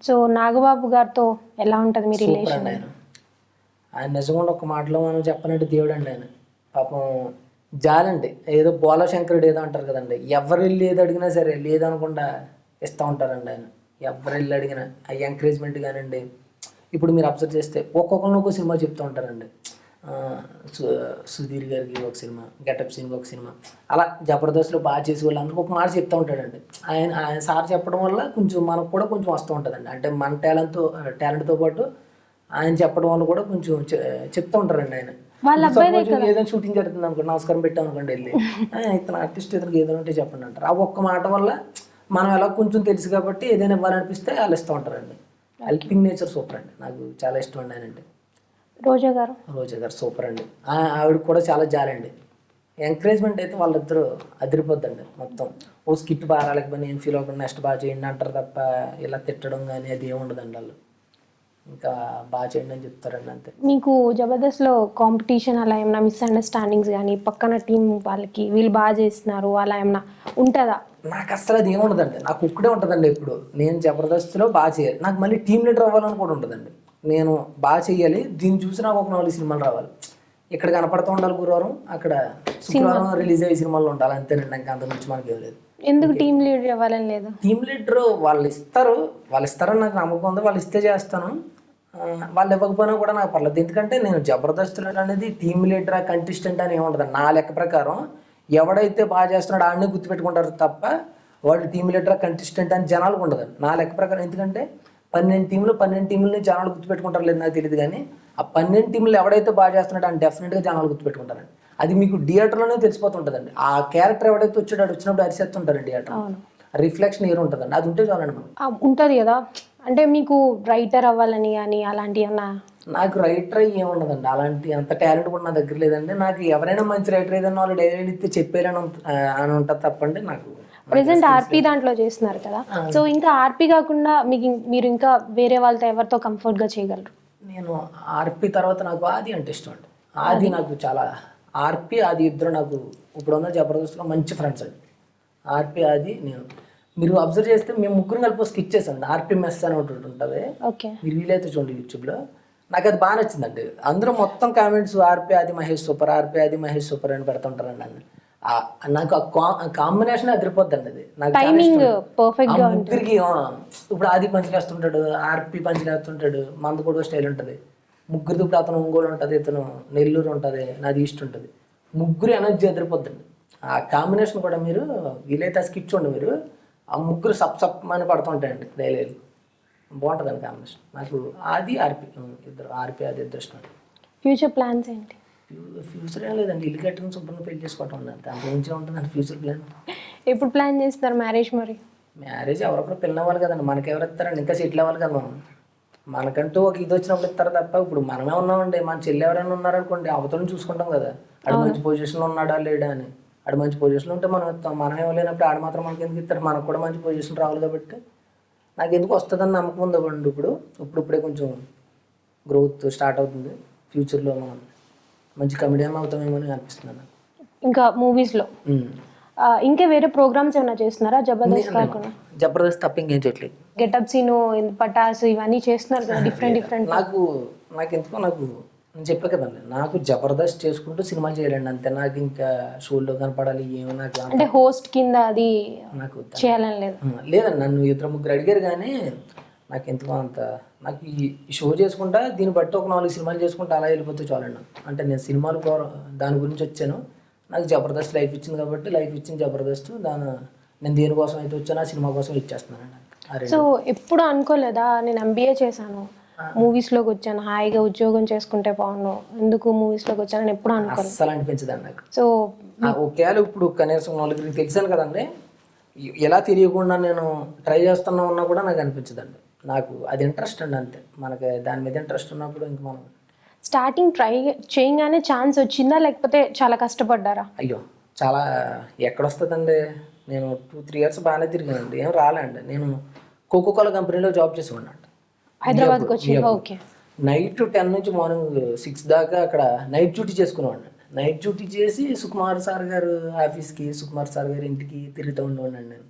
So Nagababu గారితో ఎలా ఉంటుంది మీ సూపర్ రిలేషన్? అండి ఆయన నిజంగా ఒక మాటలో మనం చెప్పనంటే దేవుడు అండి ఆయన. పాపం జాలండి, ఏదో బోలా శంకరుడు ఏదో అంటారు కదండి, ఎవరు వెళ్ళి ఏది అడిగినా సరే లేదనకుండా ఇస్తూ ఉంటారండి ఆయన. ఎవరు వెళ్ళి అడిగినా ఆ ఎంకరేజ్మెంట్ కానివ్వండి. ఇప్పుడు మీరు అబ్జర్వ్ చేస్తే ఒక్కొక్కరిని ఒక్కొక్క సినిమా చెప్తూ ఉంటారండి. సుధీర్ గారికి ఒక సినిమా, గెటప్ సింగ్ ఒక సినిమా, అలా జబర్దస్త్లో బాగా చేసే వాళ్ళందరికీ ఒక మాట చెప్తూ ఉంటాడండి. ఆయన సార్ చెప్పడం వల్ల కొంచెం మనకు కూడా కొంచెం వస్తూ ఉంటుందండి. అంటే మన టాలెంట్తో పాటు ఆయన చెప్పడం వల్ల కూడా కొంచెం చెప్తూ ఉంటారండి ఆయన. ఏదైనా షూటింగ్ జరుగుతుంది అనుకోండి, నమస్కారం పెట్టాం అనుకోండి వెళ్ళి, ఇతను ఆర్టిస్ట్ ఇతనికి ఏదైనా ఉంటే చెప్పండి అంటారు. ఆ ఒక్క మాట వల్ల మనం ఎలా కొంచెం తెలుసు కాబట్టి ఏదైనా ఇవ్వాలనిపిస్తే వాళ్ళు ఇస్తూ ఉంటారండి. హెల్పింగ్ నేచర్ సూపర్ అండి, నాకు చాలా ఇష్టం అండి ఆయన అంటే. రోజా గారు సూపర్ అండి. ఆవిడ కూడా చాలా జాలండి. ఎంకరేజ్మెంట్ అయితే వాళ్ళిద్దరూ అదిరిపోద్దండి. మొత్తం ఓ స్కిట్ బాగా రాలేకపోయినా ఏం ఫీల్ అవ్వకుండా నెక్స్ట్ బాగా చేయండి అంటారు తప్ప ఇలా తిట్టడం కానీ అది ఏముండదండి. వాళ్ళు ఇంకా బాగా చేయండి అని చెప్తారండి అంతే. మీకు జబర్దస్త్లో కాంపిటీషన్ అలా ఏమైనా మిస్అండర్స్టాండింగ్స్ కానీ పక్కన టీం వాళ్ళకి వీళ్ళు బాగా చేస్తున్నారు అలా ఏమైనా ఉంటుందా? నాకు అసలు అది ఏముండదండి, నాకు ఒక్కడే ఉంటుందండి. ఎప్పుడు నేను జబర్దస్త్లో బాగా చేయాలి, నాకు మళ్ళీ టీం లీడర్ అవ్వాలని కూడా ఉంటుందండి. నేను బాగా చెయ్యాలి, దీన్ని చూసి నాకు ఒక 4 సినిమాలు రావాలి. ఇక్కడ కనపడుతూ ఉండాలి గురువారం, అక్కడ శుక్రవారం రిలీజ్ అయ్యే సినిమాల్లో ఉండాలి, అంతేనండి. ఇంకా అంత మించి మనకి ఏం లేదు. ఎందుకు టీం లీడర్ అవ్వాలని లేదు? టీం లీడర్ వాళ్ళు ఇస్తారని నాకు నమ్మకం ఉంది. వాళ్ళు ఇస్తే చేస్తాను, వాళ్ళు ఇవ్వకపోయినా కూడా నాకు పర్లేదు. ఎందుకంటే నేను జబర్దస్త్ అనేది టీం లీడర్ కంటెస్టెంట్ అని ఏముండదు. నా లెక్క ప్రకారం ఎవడైతే బాగా చేస్తున్నాడో ఆడనే గుర్తుపెట్టుకుంటారు తప్ప వాడు టీం లీడర్ కంటెస్టెంట్ అని జనాలకు ఉండదు నా లెక్క ప్రకారం. ఎందుకంటే 12 టీంలని జనాలు గుర్తుపెట్టుకుంటారు లేదు నాకు తెలియదు, కానీ ఆ 12 టీంలు ఎవడైతే బాగా చేస్తున్నాడో అని డెఫినెట్గా జనాలు గుర్తుపెట్టుకుంటారండి. అది మీకు థియేటర్లోనే తెలిసిపోతుంటుందండి. ఆ క్యారెక్టర్ ఎవడైతే వచ్చాడో వచ్చినప్పుడు అరిసేస్తుంటారు థియేటర్, రిఫ్లెక్షన్ ఏరు ఉంటుందండి. అది ఉంటే చాలండి మనం. ఉంటుంది కదా, అంటే మీకు రైటర్ అవ్వాలని కానీ అలాంటి అన్న? నాకు రైటర్ ఏముండదండి, అలాంటి అంత టాలెంట్ కూడా నా దగ్గర లేదండి. నాకు ఎవరైనా మంచి రైటర్ ఏదైనా వాళ్ళు డైరీ ఇస్తే చెప్పేయాలని అని ఉంటుంది తప్పండి. నాకు ప్రెసెంట్ ఆర్పీ దాంట్లో చేస్తున్నారు కదా, సో ఇంకా ఆర్పీ కాకుండా మీరు ఇంకా వేరే వాళ్ళతో ఎవరితో కంఫర్ట్గా చేయగలరు? నేను ఆర్పీ తర్వాత నాకు ఆది అంటే ఇష్టం అండి. ఆది నాకు చాలా, ఆర్పీ ఆది ఇద్దరు నాకు ఇప్పుడున్న జబర్దస్త్లో మంచి ఫ్రెండ్స్ అండి. ఆర్పీ ఆది నేను, మీరు అబ్జర్వ్ చేస్తే మేము ముగ్గురు కలిపి స్కిచ్ చేసాం, ఆర్పీ మెస్ అని ఒకటి ఉంటుంది, మీరు వీలైతే చూడండి యూట్యూబ్లో. నాకు అది బాగా నచ్చిందండి. అందరూ మొత్తం కామెంట్స్ ఆర్పీ ఆది మహేష్ సూపర్, ఆర్పీ ఆది మహేష్ సూపర్ అని పెడుతుంటారండి. నన్ను నాకు ఆ కాంబినేషన్ అదిరిపోద్దండి. అది నాకు ముగ్గురికి ఇప్పుడు ఆది పంచి వేస్తుంటాడు, ఆర్పీ పంచి వేస్తుంటాడు, మంద కూడా స్టైల్ ఉంటుంది ముగ్గురిది. ఇప్పుడు అతను ఒంగోలు ఉంటుంది, ఇతను నెల్లూరు ఉంటుంది, నాది ఈస్ట్ ఉంటుంది. ముగ్గురు ఎనర్జీ అదిరిపోద్దండి. ఆ కాంబినేషన్ కూడా మీరు వీలైతే ఆ స్కిప్ చూడండి, మీరు ఆ ముగ్గురు సప్ అని పడుతుంటాయండి డైలీ. బాగుంటుందండి కాంబినేషన్. నాకు ఆది ఆర్పీ ఇద్దరు, ఆర్పీ ఆది ఇద్దరు ఇష్టం. ఫ్యూచర్ ప్లాన్స్ ఏంటి? ఫ్యూచర్ ఏం లేదండి, ఇల్లు కట్టుకుని శుభ్రంగా పెళ్లి చేసుకోవటం ఉందండి, దాని గురించి ఉంటుందండి ఫ్యూచర్ ప్లాన్. ఎప్పుడు ప్లాన్ చేస్తారు మ్యారేజ్? మరి మ్యారేజ్ ఎవరొకరు పిల్లలు అవ్వాలి కదండి, మనకి ఎవరు ఇస్తారండి, ఇంకా సెటిల్ అవ్వాలి కదా మనం. మనకంటూ ఒక ఇది వచ్చినప్పుడు ఇస్తారు తప్ప ఇప్పుడు మనమే ఉన్నామండి, మన చెల్లి ఎవరైనా ఉన్నారనుకోండి అవతలని చూసుకుంటాం కదా, ఆడు మంచి పొజిషన్లో ఉన్నాడా లేడా అని. ఆడు మంచి పొజిషన్లో ఉంటే మనం ఇస్తాం, మనం ఇవ్వలేనప్పుడు ఆడు మాత్రం మనకి ఎందుకు ఇస్తారు, మనకు కూడా మంచి పొజిషన్ రావాలి. కాబట్టి నాకు ఎందుకు వస్తుందని నమ్మకం ఉందండి. ఇప్పుడే కొంచెం గ్రోత్ స్టార్ట్ అవుతుంది, ఫ్యూచర్లో మనం మంచి కమెడియన్ అవుతామేమో అని అనిపిస్తుంది. ఇంకా మూవీస్లో ఇంకా వేరే ప్రోగ్రామ్స్ ఏమైనా చేస్తున్నారా జబర్దస్త్ కాకుండా? జబర్దస్త్ తప్ప ఇంకేం చేయట్లేదు. గెటప్ సీను, పటాసు ఇవన్నీ చేస్తున్నారు కదా, డిఫరెంట్. నాకు ఎందుకో నేను చెప్పే కదండి, నాకు జబర్దస్త్ చేసుకుంటూ సినిమా చేయాలండి అంతే. నాకు ఇంకా షోల్లో కనపడాలి ఏమో, నాకు అంటే హోస్ట్ కింద అది నాకు చేయాలని లేదండి. నన్ను 2-3 అడిగారు కానీ నాకు ఎందుకో అంత, నాకు ఈ షో చేసుకుంటా దీన్ని బట్టి ఒక 4 సినిమాలు చేసుకుంటా అలా వెళ్ళిపోతే చాలండి. అంటే నేను సినిమాలు దాని గురించి వచ్చాను, నాకు జబర్దస్త్ లైఫ్ ఇచ్చింది కాబట్టి లైఫ్ ఇచ్చింది జబర్దస్త్. నేను దేనికోసం అయితే వచ్చాను ఆ సినిమా కోసం ఇచ్చేస్తున్నానండి. సో ఎప్పుడు అనుకోలేదా నేను MBA చేశాను, మూవీస్లోకి వచ్చాను, హాయిగా ఉద్యోగం చేసుకుంటే బాగున్నాను, ఎందుకు మూవీస్లోకి వచ్చానని ఎప్పుడు అనుకోలేదు? అస్సలు అనిపించదండి నాకు. సో ఒకవేళ ఇప్పుడు కనీసం 4 తెలిసాను కదండి, ఎలా తెలియకుండా నేను ట్రై చేస్తున్నా ఉన్నా కూడా నాకు అనిపించదండి. నాకు అది ఇంట్రెస్ట్ అండి అంతే. మనకి దాని మీద ఇంట్రెస్ట్ ఉన్నప్పుడు ఇంక మనం స్టార్టింగ్ ట్రై చేయగానే ఛాన్స్ వచ్చిందా లేకపోతే చాలా కష్టపడ్డారా? అయ్యో చాలా, ఎక్కడొస్తుందండి. నేను 2-3 ఇయర్స్ బాగానే తిరిగానండి, ఏం రాలేండి. నేను కోకోకోలా కంపెనీలో జాబ్ చేసేవాడినండి హైదరాబాద్కి వచ్చి. ఓకే. నైట్ 10 నుంచి మార్నింగ్ 6 దాకా అక్కడ నైట్ డ్యూటీ చేసుకునేవాడిని. నైట్ డ్యూటీ చేసి సుకుమార్ సార్ గారు ఆఫీస్కి, సుకుమార్ సార్ గారి ఇంటికి తిరుగుతూ ఉండేవాడిని నేను.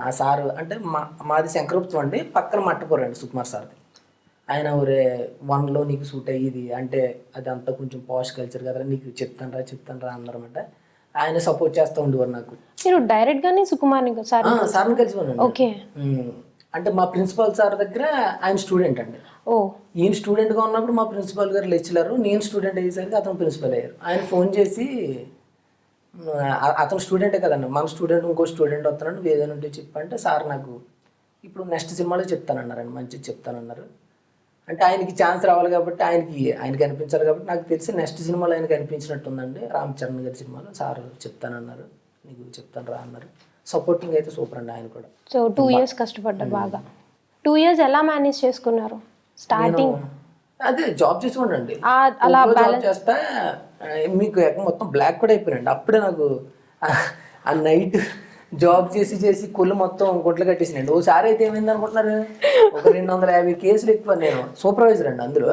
ఆ సారు అంటే మాది శంకరగుప్తం అండి, పక్కన మట్టపురం అండి సుకుమార్ సార్ది. ఆయన ఒరే 1లో నీకు సూట్ అయ్యేది అంటే అదంతా కొంచెం పాష్ కల్చర్ కదా, నీకు చెప్తాను రా అన్నారన్నమాట. ఆయన సపోర్ట్ చేస్తూ ఉండేవారు నాకు. మీరు డైరెక్ట్ గానే సుకుమార్ని సార్ సార్ని కలిసిపోయానండి. ఓకే. అంటే మా ప్రిన్సిపాల్ సార్ దగ్గర ఆయన స్టూడెంట్ అండి. ఓ, ఈయన స్టూడెంట్గా ఉన్నప్పుడు మా ప్రిన్సిపాల్ గారు లెక్చరర్, నేను స్టూడెంట్ అయ్యేసరికి అతను ప్రిన్సిపల్ అయ్యారు. ఆయన ఫోన్ చేసి అతను స్టూడెంటే కదండి, మన స్టూడెంట్ ఇంకో స్టూడెంట్ వస్తున్నాడు, నువ్వు ఏదైనా ఉంటే చెప్పంటే సార్ నాకు ఇప్పుడు నెక్స్ట్ సినిమాలో చెప్తానన్నారండి, మంచిగా చెప్తానన్నారు. అంటే ఆయనకి ఛాన్స్ రావాలి కాబట్టి ఆయనకి అనిపించాలి కాబట్టి నాకు తెలిసి నెక్స్ట్ సినిమాలో ఆయనకి అనిపించినట్టుందండి. రామ్ చరణ్ గారి సినిమాలో సార్ చెప్తానన్నారు, నీకు చెప్తాను రా అన్నారు. సపోర్టింగ్ అయితే సూపర్ అండి ఆయన కూడా. సో 2 years కష్టపడ్డారు బాగా. 2 years ఎలా మేనేజ్ చేసుకున్నారు స్టార్టింగ్? అదే జాబ్ చేసేవాడండి, అలా జాబ్ చేస్తా మీకు మొత్తం బ్లాక్ కూడా అయిపోయానండి. అప్పుడే నాకు ఆ నైట్ జాబ్ చేసి కొళ్ళు మొత్తం గుంటలు కట్టేసినండి. ఓసారి అయితే ఏమైంది అనుకుంటున్నారు, ఒక 250 కేసులు ఎక్కువ, నేను సూపర్వైజర్ అండి, అందులో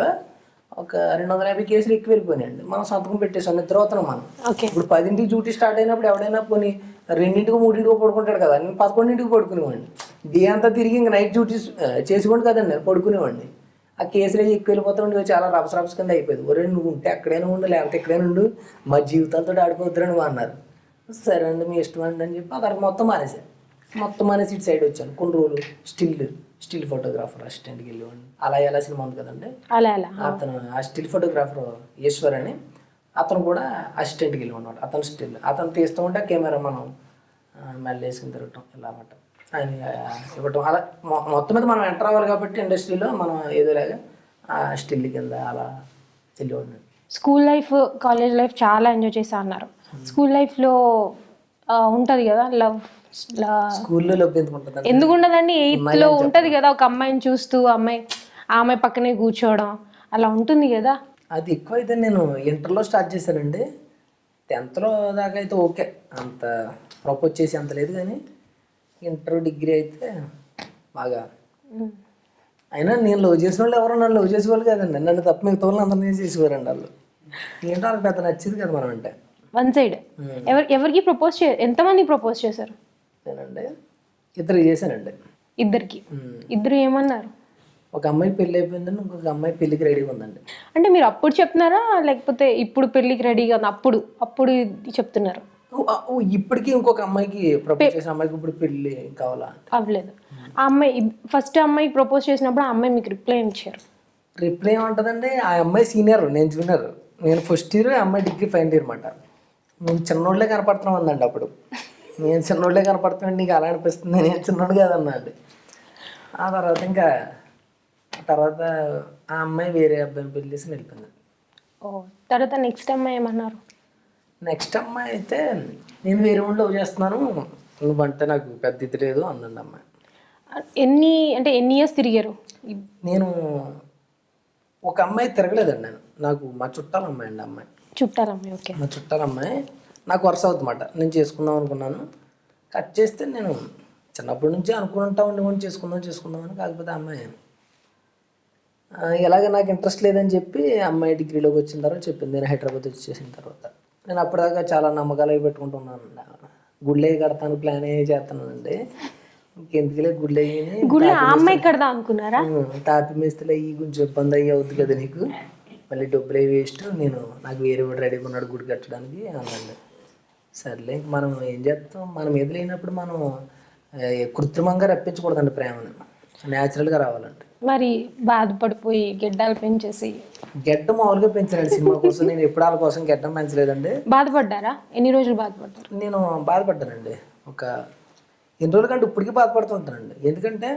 ఒక 250 కేసులు ఎక్కువ వెళ్ళిపోయినాయండి. మనం సంతకం పెట్టేసాం, నిద్రపోతున్నాం మనం. ఇప్పుడు 10ంటికి డ్యూటీ స్టార్ట్ అయినప్పుడు ఎవడైనా పోనీ 2ంటికి 3ంటికి పడుకుంటాడు కదా, నేను 11ంటికి పడుకునేవాడిని. డే అంతా తిరిగి ఇంకా నైట్ డ్యూటీ చేసుకోండి కదండి, నేను పడుకునేవాడిని. ఆ కేసులు ఎక్కువ వెళ్ళిపోతూ ఉండి చాలా రభస కింద అయిపోయింది. ఒరే నువ్వు ఉంటే ఎక్కడైనా ఉండు, లేకపోతే ఎక్కడైనా ఉండు, మా జీవితాలతో ఆడుకోవద్దురని అన్నారు. సరే అండి మీ ఇష్టం అండి అని చెప్పి అక్కడ మొత్తం మానేసి ఇటు సైడ్ వచ్చాను. కొన్ని రోజులు స్టిల్ ఫోటోగ్రాఫర్ అసిస్టెంట్కి వెళ్ళేవాడిని. అలా ఎలా సినిమా ఉంది కదండి, అతను ఆ స్టిల్ ఫోటోగ్రాఫర్ ఈశ్వర్ అని, అతను కూడా అసిస్టెంట్కి వెళ్ళేవాడు. అతను తీస్తూ ఉంటే కెమెరా మనం మెల్ల వేసుకుని తిరగటం ఇలా అన్నమాట. ఆయన ఇవ్వటం అలా మొత్తం మీద మనం ఎంటర్ అవ్వాలి కాబట్టి ఇండస్ట్రీలో మనం ఏదోలాగా స్టిల్ కింద అలా వెళ్ళేవాడిని. స్కూల్ లైఫ్, కాలేజ్ లైఫ్ చాలా ఎంజాయ్ చేశా అన్నారు. స్కూల్ లైఫ్లో ఉంటుంది కదా లవ్, స్కూల్లో లవ్ ఎందుకు ఉంటుంది? ఎందుకు ఉండదండి, 8th ఉంటుంది కదా, ఒక అమ్మాయిని చూస్తూ ఆ అమ్మాయి పక్కనే కూర్చోవడం అలా ఉంటుంది కదా. అది ఎక్కువ అయితే నేను ఇంటర్లో స్టార్ట్ చేశానండి. 10th దాకా అయితే ఓకే, అంత ప్రపోజ్ చేసి అంత లేదు, కానీ ఇంటర్ డిగ్రీ అయితే బాగా. అయినా నేను లవ్ చేసిన వాళ్ళు ఎవరో నన్ను లవ్ చేసేవాళ్ళు కదండి, నన్ను తప్ప మిగతా వాళ్ళు అందరినీ చేసేవారండి వాళ్ళు. ఏంటో వాళ్ళకి పెద్ద నచ్చింది కదా మనం అంటే. వన్ సైడ్ ఎవరికి ప్రపోజ్ ఎంతమంది ప్రపోజ్ చేశారు? నేనండి 2 చేశానండి. ఇద్దరు ఏమన్నారు? ఒక అమ్మాయి పెళ్ళి అయిపోయిందండి, ఇంకొక అమ్మాయి పెళ్ళికి రెడీగా ఉందండి. అంటే మీరు అప్పుడు చెప్తున్నారా లేకపోతే ఇప్పుడు పెళ్ళికి రెడీగా ఉంది అప్పుడు చెప్తున్నారు? ఇప్పటికీ ఇంకొక అమ్మాయికి ప్రపోజ్ చేసిన అమ్మాయికి ఇప్పుడు పెళ్ళి కావాలా? అవ్వలేదు. ఆ అమ్మాయి ఫస్ట్ అమ్మాయికి ప్రపోజ్ చేసినప్పుడు ఆ అమ్మాయి మీకు రిప్లై ఇచ్చారు? రిప్లై ఏముంటుందండి, ఆ అమ్మాయి సీనియర్, నేను జూనియర్. నేను ఫస్ట్ ఇయర్, ఆ అమ్మాయి డిగ్రీ ఫైనల్ ఇయర్ అనమాట. నువ్వు చిన్నోళ్ళే కనపడుతున్నావు అందండి అప్పుడు. నేను చిన్నోళ్ళే కనపడుతున్నాను, నీకు అలా అనిపిస్తుంది, నేను చిన్నోడు కాదన్నా అండి. ఆ తర్వాత ఆ అమ్మాయి వేరే అబ్బాయిని పెళ్లి చేసి వెళ్ళిపోయింది. తర్వాత నెక్స్ట్ అమ్మాయి ఏమన్నారు? నెక్స్ట్ అమ్మాయి అయితే నేను వేరే ఊళ్ళో లవ్ చేస్తున్నాను, నువ్వంటే నాకు పెద్ద ఇది లేదు అందండి అమ్మాయి. ఎన్ని ఇయర్స్ తిరిగారు? నేను ఒక అమ్మాయి తిరగలేదండి, నాకు మా చుట్టాల అమ్మాయి అండి. అమ్మాయి చుట్టాలమ్మాయి, ఓకే. మా చుట్టాల అమ్మాయి నాకు వరుస అవుతుందన్నమాట. నేను చేసుకుందాం అనుకున్నాను, కట్ చేస్తే నేను చిన్నప్పటి నుంచి అనుకుంటా ఉండి చేసుకుందామని. కాకపోతే అమ్మాయి ఇలాగ నాకు ఇంట్రెస్ట్ లేదని చెప్పి అమ్మాయి డిగ్రీలోకి వచ్చిన తర్వాత చెప్పింది. నేను హైదరాబాద్ వచ్చేసిన తర్వాత నేను అప్పటిదాకా చాలా నమ్మకాలు అవి పెట్టుకుంటున్నాను. గుళ్ళే కడతాను ప్లాన్ ఏ చేస్తున్నానండి. ఇంకెందుకులే గుళ్ళే అమ్మాయి కడదాం అనుకున్నారా? తాపి మేస్తలే ఈ కొంచెం ఇబ్బంది అయ్యి అవుతుంది కదా నీకు, మళ్ళీ డబ్బులు వేస్ట్, నాకు వేరే వాడు రెడీగా ఉన్నాడు గుడి కట్టడానికి అనండి. సర్లే మనం ఏం చేస్తాం, మనం మీద లేనప్పుడు మనం కృత్రిమంగా రప్పించకూడదండి ప్రేమని, న్యాచురల్గా రావాలంటే. మరి బాధపడిపోయి గెడ్డాలు పెంచేసి? గెడ్డ మామూలుగా పెంచానండి సినిమా కోసం, నేను ఎప్పుడు వాళ్ళ కోసం గెడ్డం పెంచలేదండి. బాధపడ్డారా? ఎన్ని రోజులు బాధపడ్డారు? నేను బాధపడ్డానండి, ఒక ఎన్ని రోజుల కంటే ఇప్పటికీ బాధపడుతుంటానండి. ఎందుకంటే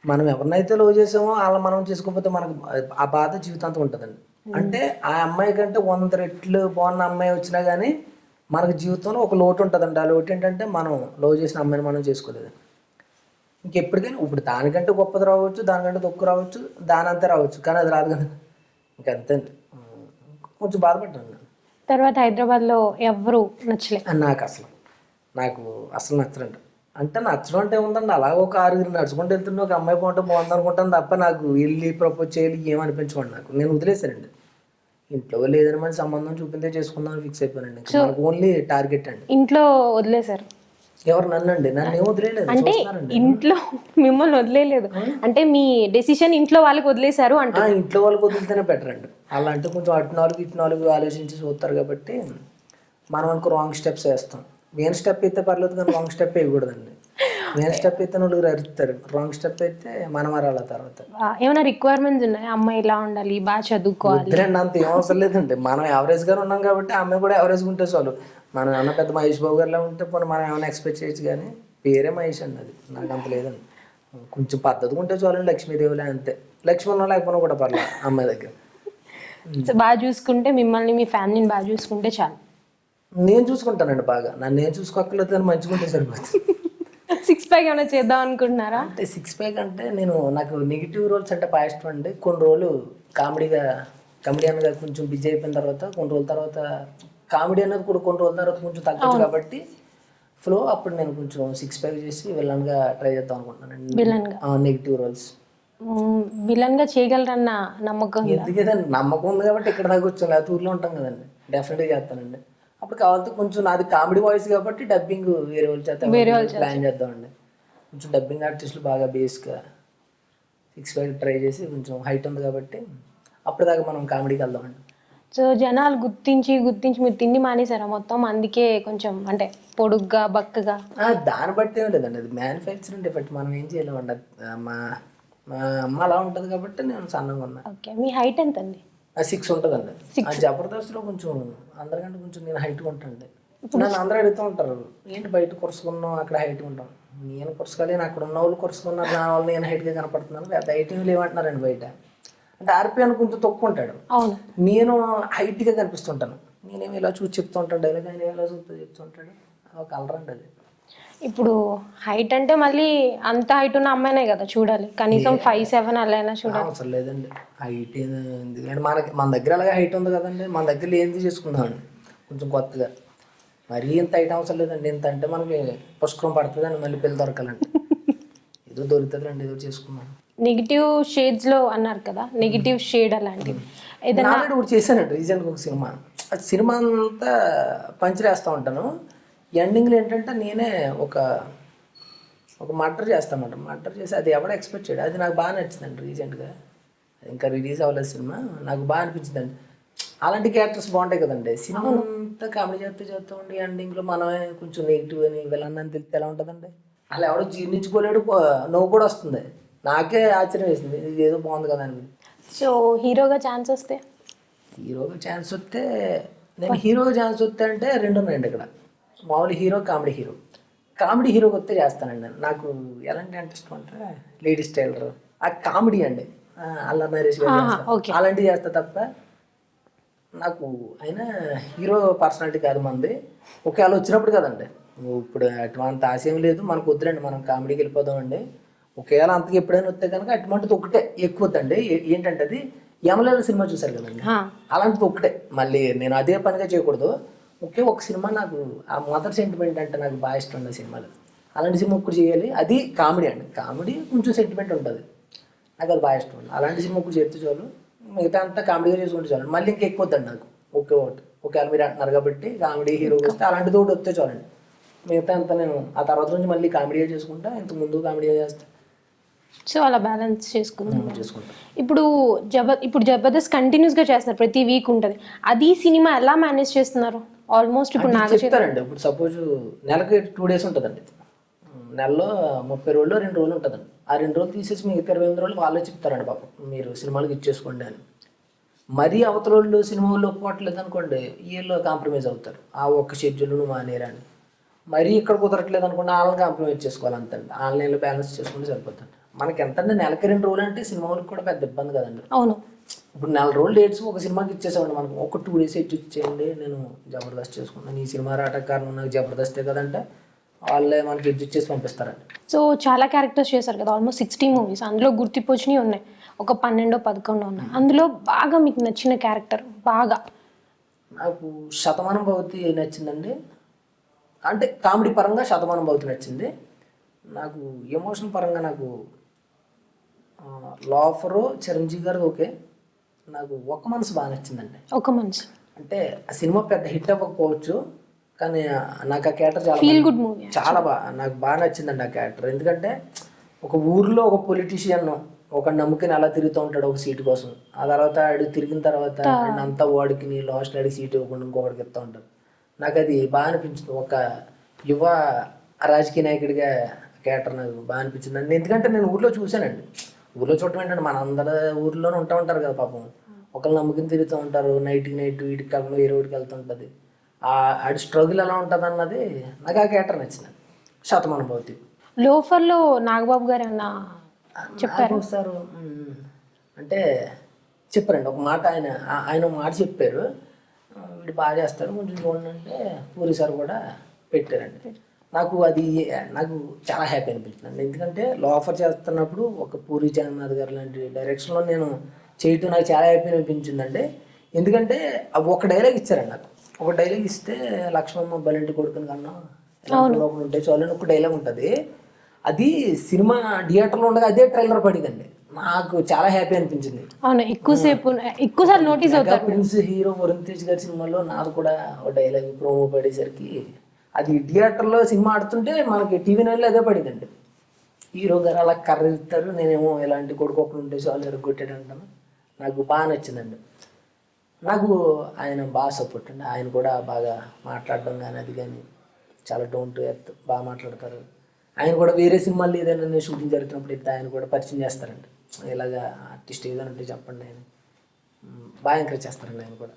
మనం ఎవరినైతే లవ్ చేసామో వాళ్ళని మనం చేసుకోకపోతే మనకు ఆ బాధ జీవితాంతం ఉంటుందండి. అంటే ఆ అమ్మాయి కంటే 100 రెట్లు బాగున్న అమ్మాయి వచ్చినా కానీ మనకు జీవితంలో ఒక లోటు ఉంటుందండి. ఆ లోటు ఏంటంటే మనం లవ్ చేసిన అమ్మాయిని మనం చేసుకోలేదు. ఇంకెప్పటికైనా ఇప్పుడు దానికంటే గొప్పది రావచ్చు, దానికంటే తక్కువ రావచ్చు, దాని అంతే రావచ్చు, కానీ అది రాదు కదా, ఇంకంతే అండి. కొంచెం బాధపడ్డాను. తర్వాత హైదరాబాద్లో ఎవరు నచ్చలే? నాకు అసలు నచ్చరండి. అంటే నచ్చడం అంటే ఉందండి, అలా ఒక 6 నడుచుకుంటూ వెళ్తుంటే ఒక అమ్మాయి పోతే బాగుంది అనుకుంటాను తప్ప నాకు వెళ్ళి ప్రపోజ్ చేయాలి ఏమనిపించుకోండి. నేను వదిలేశానండి. ఇంట్లో లేదని మన సంబంధం చూపించే చేసుకుందామని ఫిక్స్ అయిపోయానండి. ఓన్లీ టార్గెట్ అండి. ఇంట్లో వదిలేశారు? ఎవరు నన్నండి? నన్ను ఏం వదిలేదు అంటే చూస్తున్నారండి. ఇంట్లో మిమ్మల్ని వదిలేయలేదు అంటే మీ డెసిషన్ ఇంట్లో వాళ్ళకి వదిలేశారు అంటే ఇంట్లో వాళ్ళకి వదిలితేనే బెటర్ అండి. అలా అంటే కొంచెం అటు నాలుగు ఇటు నాలుగు ఆలోచించి చూస్తారు కాబట్టి మనం అనుకో రాంగ్ స్టెప్స్ వేస్తాం. మెయిన్ స్టెప్ అయితే పర్లేదు కానీ రాంగ్ స్టెప్ వేయకూడదండి. మెయిన్ స్టెప్ అయితే నలుగురు అరుస్తారు, రాంగ్ స్టెప్ అయితే మనం అరాల తర్వాత. ఏమైనా రిక్వైర్మెంట్స్ ఉన్నాయా? అమ్మాయి ఇలా ఉండాలి, బాగా చదువుకోవాలి? వద్దురండి, అంత ఏం అవసరం లేదండి. మనం యావరేజ్గానే ఉన్నాం కాబట్టి ఆ అమ్మాయి కూడా యావరేజ్గా ఉంటే చాలు. మనం ఏమన్నా పెద్ద మహేష్ బాబు గారిలో ఉంటే పోనీ మనం ఏమైనా ఎక్స్పెక్ట్ చేయొచ్చు కానీ పేరే మహేష్ అండి, అది నాకు అంత లేదండి. కొంచెం పద్ధతిగా ఉంటే చాలండి. లక్ష్మీదేవిలే అంతే, లక్ష్మీ ఉన్నా లేకపోయినా కూడా పర్లేదు అమ్మాయి దగ్గర. సో బాగా చూసుకుంటే, మిమ్మల్ని మీ ఫ్యామిలీని బాగా చూసుకుంటే చాలు. నేను చూసుకుంటానండి బాగా, నన్ను నేను చూసుకోక్కర్లేదు కానీ మంచిగా ఉంటే సరిపోతుంది. 6 ప్యాక్ ఏమైనా చేద్దాం అనుకుంటున్నారా? అంటే 6 ప్యాక్ అంటే నాకు నెగిటివ్ రోల్స్ అంటే బాగా ఇష్టం అండి. కొన్ని రోజులు కమెడియన్గా కొంచెం బిజీ అయిపోయిన తర్వాత కొన్ని రోజుల తర్వాత కామెడీ అనేది కూడా కొన్ని రోజుల తర్వాత కొంచెం తగ్గచ్చు కాబట్టి ఫ్లో అప్పుడు నేను కొంచెం 6 ప్యాక్ చేసి విలన్గా ట్రై చేద్దాం అనుకుంటున్నాను. నెగిటివ్ రోల్స్ విలన్గా చేయగలరన్న నమ్మకం ఎందుకంటే నమ్మకం ఉంది కాబట్టి ఇక్కడ దాకా వచ్చాను, లేకపోతే ఊర్లో ఉంటాం కదండి. డెఫినెట్గా చేస్తానండి. అప్పుడు కావాలంటే కొంచెం నాది కామెడీ వాయిస్ కాబట్టి డబ్బింగ్ వేరే వాళ్ళు చేస్తాం, ప్లాన్ చేద్దామండి. కొంచెం డబ్బింగ్ ఆర్టిస్టులు బాగా బేస్గా 6 ప్యాక్ ట్రై చేసి కొంచెం హైట్ ఉంది కాబట్టి అప్పటిదాకా మనం కామెడీకి వెళ్దామండి. సో జనాలు గుర్తించి మీరు తిండి మానేశారా మొత్తం? అందుకే కొంచెం అంటే పొడుగ్గా బక్కగా? దాన్ని బట్టి ఏం లేదండి, అది మ్యానుఫ్యాక్చరింగ్ డిఫెక్ట్, మనం ఏం చేయలేమండి. మా అమ్మ అలా ఉంటుంది కాబట్టి నేను సన్నగా ఉన్నా. ఓకే, మీ హైట్ ఎంత అండి? 6 ఉంటుందండి. ఆ జబర్దస్త్లో కొంచెం అందరికంటే కొంచెం నేను హైట్గా ఉంటానండి. నన్ను అందరూ అడుగుతూ ఉంటారు, ఏంటి బయట కొరుసుకున్నావు అక్కడ హైట్గా ఉంటాను. నేను కొరుసుకోలేను, అక్కడ ఉన్న వాళ్ళు కొరుసుకున్నారు, నా వాళ్ళు నేను హైట్గా కనపడుతున్నాను. పెద్ద హైట్ లేవంటున్నారండి బయట. అంటే ఆర్పి అని కొంచెం తక్కువ ఉంటాడు, నేను హైట్గా కనిపిస్తుంటాను. నేనేమి ఇలా చూసి చెప్తూ ఉంటాను డైలాగ్, ఆయన ఇలా చూస్తూ చెప్తూ ఉంటాడు. ఒక కలర్ అండి అది. ఇప్పుడు హైట్ అంటే మళ్ళీ అంత హైట్ ఉన్న అమ్మాయినే కదా చూడాలి, కనీసం 5'7" అలా అయినా చూడాలి. అవసరం లేదండి హైట్, ఎందుకంటే మన దగ్గర అలాగే హైట్ ఉంది కదండి, మన దగ్గర ఏంది చేసుకుందామండి కొంచెం కొత్తగా. మరీ ఇంత హైట్ అవసరం లేదండి. ఇంత అంటే మనకి పుష్కరం పడుతుందండి, మళ్ళీ పిల్లలు దొరకాలండి. ఏదో దొరుకుతుందండి, ఏదో చేసుకున్నాం. నెగిటివ్ షేడ్స్ లో అన్నారు కదా, నెగిటివ్ షేడ్ అలాంటివి ఏదైనా? ఆల్రెడీ ఒకటి చేశానండి రీసెంట్గా ఒక సినిమా. ఆ సినిమా అంతా పంచిరేస్తూ ఉంటాను. ఎండింగ్లో ఏంటంటే నేనే ఒక మర్డర్ చేస్తామంట. మర్డర్ చేసి అది ఎవడో ఎక్స్పెక్ట్ చేయడు, అది నాకు బాగా నచ్చిందండి. రీసెంట్గా ఇంకా రిలీజ్ అవ్వలేదు సినిమా, నాకు బాగా అనిపించిందండి. అలాంటి క్యారెక్టర్స్ బాగుంటాయి కదండి. సినిమా అంతా కామెడీ చేస్తూ ఉండి ఎండింగ్లో మనమే కొంచెం నెగిటివ్ అని విలన్ అని తెలిస్తే ఎలా ఉంటుందండి? అలా ఎవడో జీర్ణించుకోలేడు, నవ్వు కూడా వస్తుంది. నాకే ఆశ్చర్యం వేసింది, ఇది ఏదో బాగుంది కదా అని. సో హీరోగా ఛాన్స్ వస్తే నేను హీరోగా ఛాన్స్ వస్తే అంటే రెండు ఉన్నాయండి ఇక్కడ. మామూలు హీరో, కామెడీ హీరోకి వస్తే చేస్తానండి. నాకు ఎలాంటి అంటే ఇష్టం అంటే లేడీస్ టైలర్, ఆ కామెడీ అండి, అల్ల నరేష్ గారు అలాంటివి చేస్తా తప్ప నాకు అయినా హీరో పర్సనాలిటీ కాదు మంది. ఒకవేళ వచ్చినప్పుడు కదండి, ఇప్పుడు అటువంటి ఆశయం లేదు మనకు, వద్దులండి మనం కామెడీకి వెళ్ళిపోదామండి. ఒకవేళ అంతకు ఎప్పుడైనా వస్తే కనుక అటువంటిది ఒకటే ఎక్కువ వద్దండి. ఏంటంటే అది యమలేల సినిమా చూసారు కదండి, అలాంటిది ఒకటే. మళ్ళీ నేను అదే పనిగా చేయకూడదు. ఒక సినిమా నాకు ఆ మదర్ సెంటిమెంట్ అంటే నాకు బాగా ఇష్టం ఉంది సినిమాలు. అలాంటి సినిమా ఒకటి చేయాలి, అది కామెడీ అండి. కామెడీ కొంచెం సెంటిమెంట్ ఉంటుంది, నాకు అది బాగా ఇష్టం ఉంది. అలాంటి సినిమా ఒకటి చేస్తే చాలు, మిగతా అంతా కామెడీగా చేసుకుంటే చాలు. మళ్ళీ ఇంకా ఎక్కువ వద్దండి నాకు. ఒకవేళ మీరు అంటున్నారు కాబట్టి కామెడీ హీరో వస్తే అలాంటిది ఒకటి వస్తే చాలండి. మిగతా అంతా నేను ఆ తర్వాత నుంచి మళ్ళీ కామెడీగా చేసుకుంటా, ఇంత ముందు కామెడీగా చేస్తా. సో అలా బ్యాలెన్స్ చేసుకుంటాం. ఇప్పుడు జబర్దస్త్ కంటిన్యూస్గా చేస్తున్నారు, ప్రతి వీక్ ఉంటుంది. అది సినిమా ఎలా మేనేజ్ చేస్తున్నారు? ఆల్మోస్ట్ ఇప్పుడు నాకు చెప్తారండి. ఇప్పుడు సపోజ్ నెలకి 2 days ఉంటుందండి, నెలలో 30 రోజులు 2 రోజులు ఉంటుందండి. ఆ 2 రోజులు తీసేసి మిగతా 28 రోజులు వాళ్ళే చెప్తారండి పాపం, మీరు సినిమాలకు ఇచ్చేసుకోండి అని. మరీ అవతల వాళ్ళు సినిమా వాళ్ళు ఒప్పుకోవట్లేదు అనుకోండి, వీళ్ళు కాంప్రమైజ్ అవుతారు, ఆ ఒక్క షెడ్యూల్ను మానేరని. మరీ ఇక్కడ కుదరట్లేదు అనుకోండి, వాళ్ళని కాంప్రమైజ్ చేసుకోవాలి అంతండి. ఆన్లైన్లో బ్యాలెన్స్ చేసుకుంటే సరిపోతుంది. మనకి ఎంతంటే నెలకి 2 రోజులు అంటే సినిమా వాళ్ళకి కూడా పెద్ద ఇబ్బంది కదండి. అవును, ఇప్పుడు 4 రోజులు డేట్స్ ఒక సినిమాకి ఇచ్చేసామండి, మనకు ఒక 2 days ఇచ్చేయండి, నేను జబర్దస్త్ చేసుకున్నాను, ఈ సినిమా రావడానికి కారణం నాకు జబర్దస్తే కదంటే వాళ్ళే మనకి ఇచ్చేసి పంపిస్తారండి. సో చాలా క్యారెక్టర్స్ చేశారు కదా, ఆల్మోస్ట్ 60 movies. అందులో గుర్తింపొచ్చినవి ఉన్నాయి, ఒక 12-11 ఉన్నాయి. అందులో బాగా మీకు నచ్చిన క్యారెక్టర్? బాగా నాకు శతమానం భవతి నచ్చిందండి. అంటే కామెడీ పరంగా శతమానం భవతి నచ్చింది. నాకు ఎమోషన్ పరంగా నాకు లోఫరు చిరంజీవి గారు ఓకే. నాకు ఒక మనసు బాగా నచ్చిందండి. ఒక మనసు అంటే ఆ సినిమా పెద్ద హిట్ అవ్వకపోవచ్చు, కానీ నాకు ఆ క్యారెక్టర్ చాలా ఫీల్ గుడ్ మూవీ. చాలా నాకు బాగా నచ్చిందండి ఆ క్యారెక్టర్. ఎందుకంటే ఒక ఊర్లో ఒక పొలిటీషియన్ ఒక నమ్ముకుని అలా తిరుగుతూ ఉంటాడు ఒక సీటు కోసం. ఆ తర్వాత ఆడు తిరిగిన తర్వాత అంతా వాడికి లాస్ట్ ఆడికి సీట్ ఇవ్వకుండా ఇంకొకటికి ఇస్తూ ఉంటారు. నాకు అది బాగా అనిపించింది. ఒక యువ రాజకీయ నాయకుడిగా క్యారెక్టర్ నాకు బాగా అనిపించింది. ఎందుకంటే నేను ఊర్లో చూశానండి. ఊర్లో చూడటం ఏంటంటే మన అందరి ఊర్లోనే ఉంటూ ఉంటారు కదా పాపం. ఒకళ్ళు నమ్ముకుని తిరుగుతూ ఉంటారు. నైట్కి నైట్ వీటికి కాకుండా వేరే ఊరికి వెళ్తుంటుంది. ఆడి స్ట్రగుల్ ఎలా ఉంటుంది అన్నది నాకు ఆ క్యారెక్టర్ నచ్చింది. శతమానుభూతి. లోఫర్లో నాగబాబు గారు ఏమన్నా చెప్పారు సార్ అంటే చెప్పారండి ఒక మాట. ఆయన ఒక మాట చెప్పారు, వీడు బాగా చేస్తాడు కొంచెం చూడండి అంటే పూరి సార్ కూడా పెట్టారండి. నాకు చాలా హ్యాపీ అనిపించింది. ఎందుకంటే లోఫర్ చేస్తున్నప్పుడు ఒక పూరి జగన్నాథ్ గారు లాంటి డైరెక్షన్లో నేను చేయటం నాకు చాలా హ్యాపీ అనిపించిందండి. ఎందుకంటే ఒక డైలాగ్ ఇచ్చారండి నాకు. ఒక డైలాగ్ ఇస్తే లక్ష్మమ్మ బలింటి కొడుకుని కన్నా లోపల ఉంటే చాలని ఒక డైలాగ్ ఉంటుంది. అది సినిమా థియేటర్లో ఉండగా అదే ట్రైలర్ పడిందండి. నాకు చాలా హ్యాపీ అనిపించింది. అవును, ఎక్కువసార్లు నోటీస్ అవుతారు. ప్రిన్స్ హీరో వరుణ్ తేజ్ గారి సినిమాలో నాకు కూడా ఒక డైలాగ్ ప్రోమో పడేసరికి అది థియేటర్లో సినిమా ఆడుతుంటే మనకి టీవీ నైన్లో అదే పడిందండి. హీరో గారు అలా కర్ర ఇస్తారు, నేనేమో ఇలాంటి కొడుకు ఒకరు ఉంటే చాలు ఎరగొట్టాడు అంటాను. నాకు బాగా నచ్చిందండి. నాకు ఆయన బాగా సపోర్ట్ అండి. ఆయన కూడా బాగా మాట్లాడడం కానీ అది కానీ చాలా డౌన్ టు ఎర్త్ బాగా మాట్లాడతారు. ఆయన కూడా వేరే సినిమాల్లో ఏదైనా షూటింగ్ జరుగుతున్నప్పుడు అయితే ఆయన కూడా పరిచయం చేస్తారండి. ఇలాగా ఆర్టిస్ట్ ఏదైనా ఉంటే చెప్పండి, ఆయన బాగా ఎంకరేజ్ చేస్తారండి ఆయన కూడా.